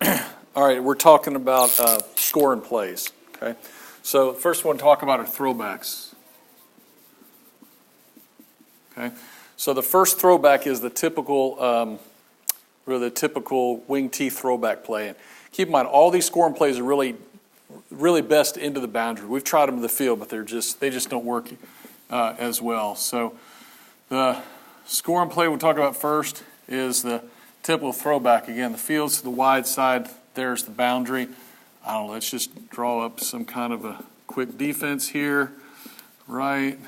All right, we're talking about scoring plays. Okay, so first one to talk about are throwbacks. Okay, so the first throwback is the typical, wing T throwback play. And keep in mind, all these scoring plays are really best into the boundary. We've tried them in the field, but they just don't work as well. So the scoring play we'll talk about first is the typical throwback. Again, the field's to the wide side. There's the boundary. I don't know, let's just draw up some kind of a quick defense here. Right.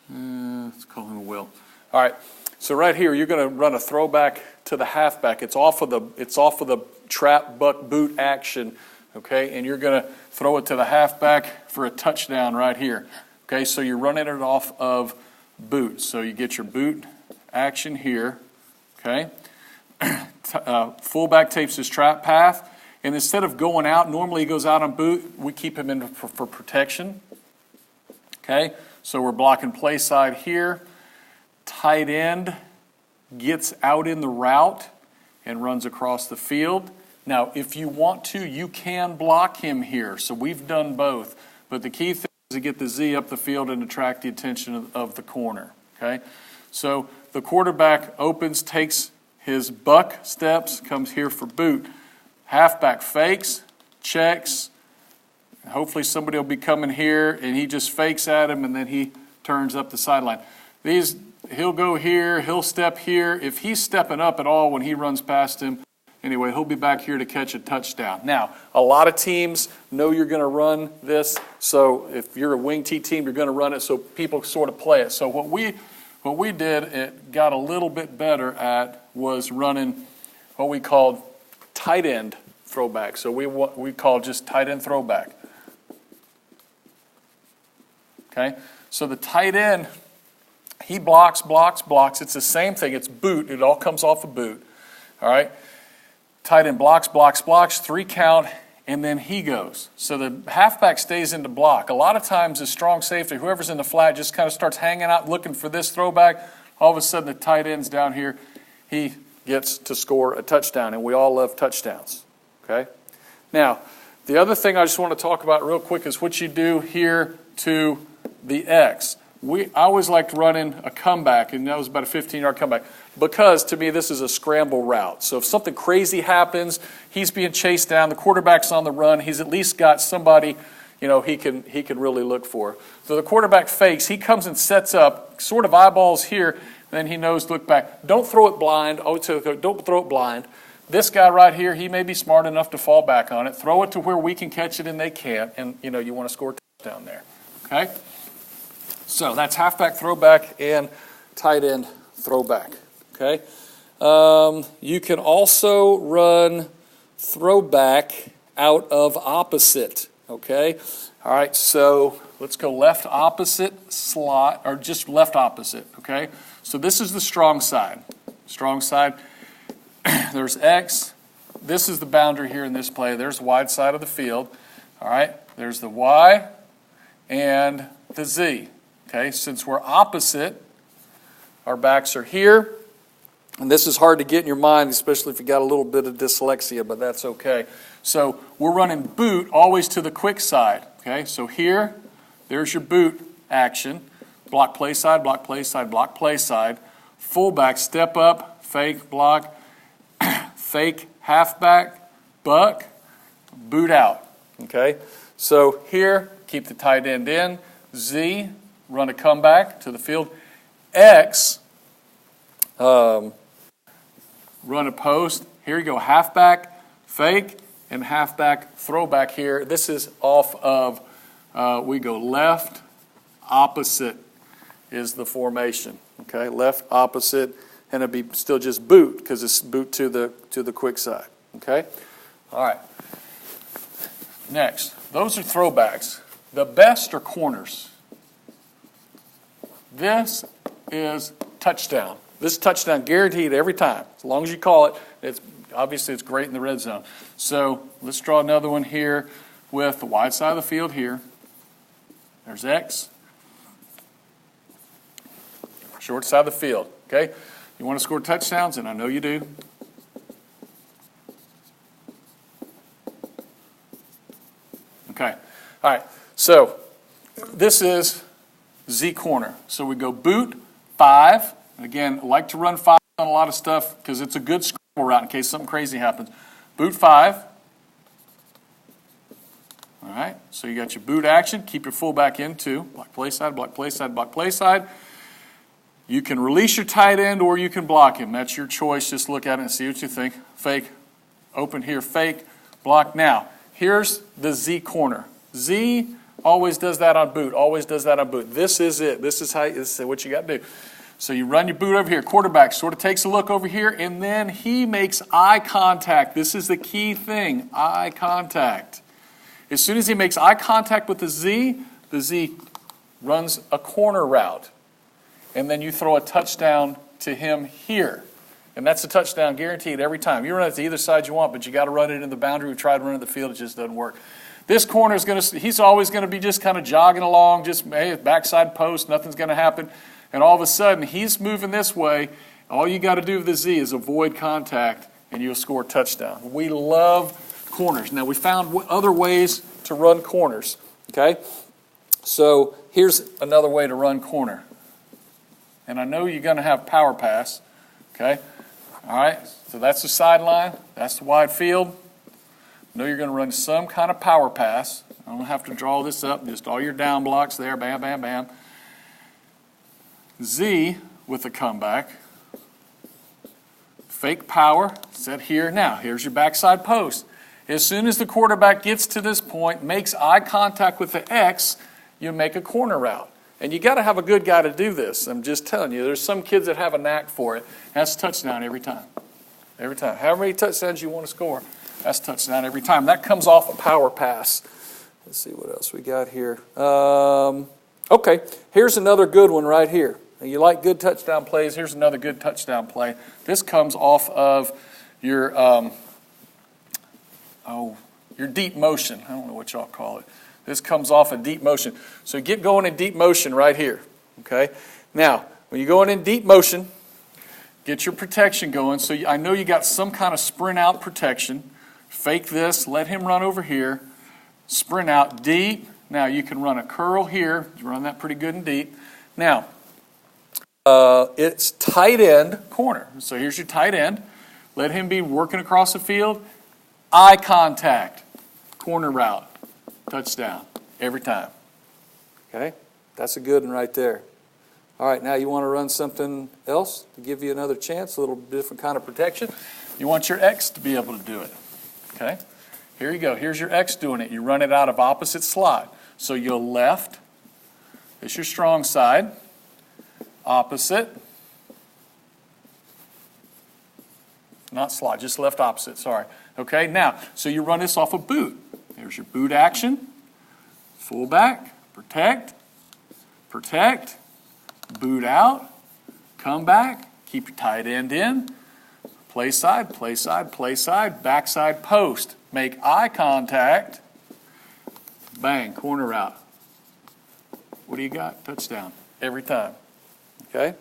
Let's call him a Will. All right. So right here, you're going to run a throwback to the halfback. It's off of the trap, buck, boot action. Okay, and you're going to throw it to the halfback for a touchdown right here. Okay, so you're running it off of boot. So you get your boot action here. Okay. Fullback takes his trap path, and instead of going out, normally he goes out on boot, we keep him in for protection. Okay, so we're blocking play side here. Tight end gets out in the route and runs across the field. Now, if you want to, you can block him here. So we've done both. But the key thing is to get the Z up the field and attract the attention of the corner. Okay, so the quarterback opens, takes his buck steps, comes here for boot. Halfback fakes, checks. Hopefully somebody will be coming here, and he just fakes at him, and then he turns up the sideline. He'll go here, he'll step here. If he's stepping up at all when he runs past him, anyway, he'll be back here to catch a touchdown. Now, a lot of teams know you're going to run this, so if you're a wing T team, you're going to run it, so people sort of play it. So what we did, it got a little bit better at, was running what we called tight end throwback. So we call just tight end throwback. Okay, so the tight end, he blocks. It's the same thing. It's boot. It all comes off a boot. All right, tight end blocks, 3 count, and then he goes. So the halfback stays into block. A lot of times the strong safety, whoever's in the flat, just kind of starts hanging out looking for this throwback. All of a sudden the tight end's down here. He gets to score a touchdown, and we all love touchdowns. Okay? Now, the other thing I just want to talk about real quick is what you do here to the X. I always liked running a comeback, and that was about a 15-yard comeback, because to me this is a scramble route. So if something crazy happens, he's being chased down, the quarterback's on the run, he's at least got somebody he can really look for. So the quarterback fakes, he comes and sets up, sort of eyeballs here, and then he knows to look back. Don't throw it blind. Don't throw it blind. This guy right here, he may be smart enough to fall back on it. Throw it to where we can catch it and they can't, and you want to score a touchdown there. Okay? So that's halfback throwback and tight end throwback. Okay? You can also run throwback out of opposite. Okay? All right, so let's go left opposite slot, or just left opposite. Okay? So this is the strong side. Strong side. There's X. This is the boundary here in this play. There's the wide side of the field. All right? There's the Y and the Z. Okay, since we're opposite, our backs are here. And this is hard to get in your mind, especially if you got a little bit of dyslexia, but that's okay. So we're running boot always to the quick side. Okay, so here, there's your boot action. Block play side, block play side, block play side. Fullback, step up, fake, block, fake, halfback, buck, boot out. Okay, so here, keep the tight end in. Z, run a comeback to the field. X, run a post. Here you go, halfback, fake, and halfback throwback here. This is off of, we go left, opposite is the formation. Okay, left, opposite, and it'd be still just boot because it's boot to the quick side. Okay, all right. Next, those are throwbacks. The best are corners. This is touchdown. This is touchdown guaranteed every time. As long as you call it, it's great in the red zone. So let's draw another one here with the wide side of the field here. There's X. Short side of the field. Okay? You want to score touchdowns, and I know you do. Okay. All right. So this is Z corner. So we go boot 5. Again, I like to run 5 on a lot of stuff because it's a good scramble route in case something crazy happens. Boot 5. All right. So you got your boot action. Keep your fullback in 2. Block play side, block play side, block play side. You can release your tight end or you can block him. That's your choice. Just look at it and see what you think. Fake. Open here. Fake. Block. Now, here's the Z corner. Z always does that on boot. Always does that on boot. This is it. This is what you got to do. So you run your boot over here. Quarterback sort of takes a look over here, and then he makes eye contact. This is the key thing, eye contact. As soon as he makes eye contact with the Z runs a corner route. And then you throw a touchdown to him here. And that's a touchdown guaranteed every time. You run it to either side you want, but you got to run it in the boundary. We tried running the field, it just doesn't work. This corner is he's always going to be just kind of jogging along, just hey, backside post, nothing's going to happen. And all of a sudden, he's moving this way. All you got to do with the Z is avoid contact, and you'll score a touchdown. We love corners. Now, we found other ways to run corners, okay? So here's another way to run corner. And I know you're going to have power pass, okay? All right, so that's the sideline. That's the wide field. I know you're going to run some kind of power pass. I don't have to draw this up. Just all your down blocks there. Bam, bam, bam. Z with a comeback. Fake power. Set here. Now, here's your backside post. As soon as the quarterback gets to this point, makes eye contact with the X, you make a corner route. And you got to have a good guy to do this. I'm just telling you, there's some kids that have a knack for it. That's a touchdown every time. Every time. However many touchdowns you want to score, that's a touchdown every time. That comes off a power pass. Let's see what else we got here. Okay, here's another good one right here. You like good touchdown plays? Here's another good touchdown play. This comes off of your deep motion. I don't know what y'all call it. This comes off a deep motion. So get going in deep motion right here. Okay. Now, when you're going in deep motion, get your protection going. So I know you got some kind of sprint out protection. Fake this. Let him run over here. Sprint out deep. Now you can run a curl here. You run that pretty good and deep. Now, it's tight end corner. So here's your tight end. Let him be working across the field. Eye contact. Corner route. Touchdown. Every time. Okay? That's a good one right there. All right, now you want to run something else to give you another chance, a little different kind of protection. You want your X to be able to do it. Okay? Here you go. Here's your X doing it. You run it out of opposite slot. So you'll left. It's your strong side. Opposite. Not slot, just left opposite, sorry. Okay, now, so you run this off a boot. There's your boot action. Fullback, protect, boot out, come back, keep your tight end in, play side, backside post. Make eye contact, bang, corner route. What do you got? Touchdown, every time. Okay?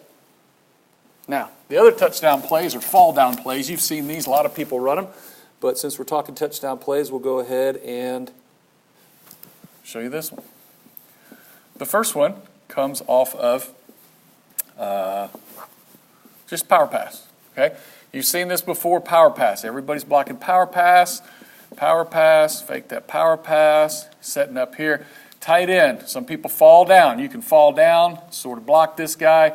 Now, the other touchdown plays are fall down plays. You've seen these, a lot of people run them. But since we're talking touchdown plays, we'll go ahead and show you this one. The first one comes off of just power pass. Okay? You've seen this before, power pass. Everybody's blocking power pass, fake that power pass, setting up here. Tight end. Some people fall down. You can fall down, sort of block this guy.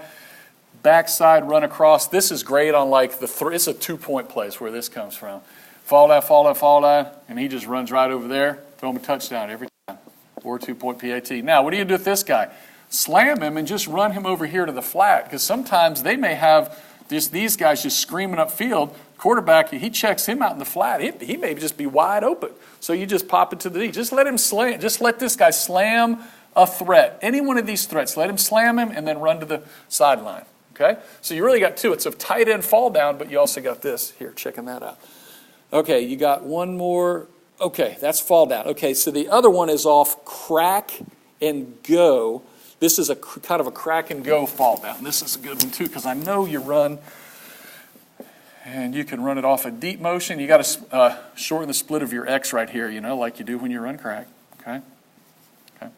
Backside, run across. This is great on like it's a 2-point play is where this comes from. Fall down, and he just runs right over there. Throw him a touchdown every time. Or 2-point PAT. Now, what do you do with this guy? Slam him and just run him over here to the flat. Because sometimes they may have these guys just screaming upfield. Quarterback, he checks him out in the flat. He may just be wide open. So you just pop it to the D. Just let him slam. Just let this guy slam a threat. Any one of these threats. Let him slam him and then run to the sideline. Okay? So you really got two. It's a tight end fall down, but you also got this. Here, checking that out. Okay, you got one more. Okay, that's fall down. Okay, so the other one is off crack and go. This is a kind of a crack and go fall down. This is a good one too because I know you run, and you can run it off a deep motion. You got to shorten the split of your X right here, like you do when you run crack. Okay? Okay.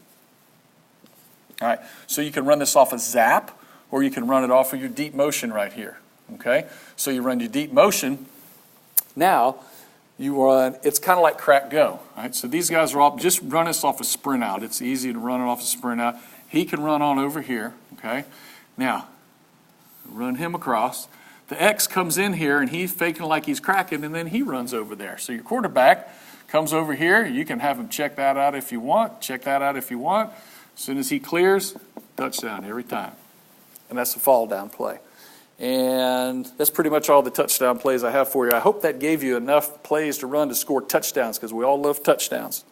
All right, so you can run this off a zap, or you can run it off of your deep motion right here. Okay? So you run your deep motion. Now, you run, it's kind of like crack go. All right? So these guys are all, just run this off a sprint out. It's easy to run it off a sprint out. He can run on over here. Okay? Now, run him across. The X comes in here, and he's faking like he's cracking, and then he runs over there. So your quarterback comes over here. You can have him check that out if you want. Check that out if you want. As soon as he clears, touchdown every time. And that's a fall down play. And that's pretty much all the touchdown plays I have for you. I hope that gave you enough plays to run to score touchdowns, because we all love touchdowns.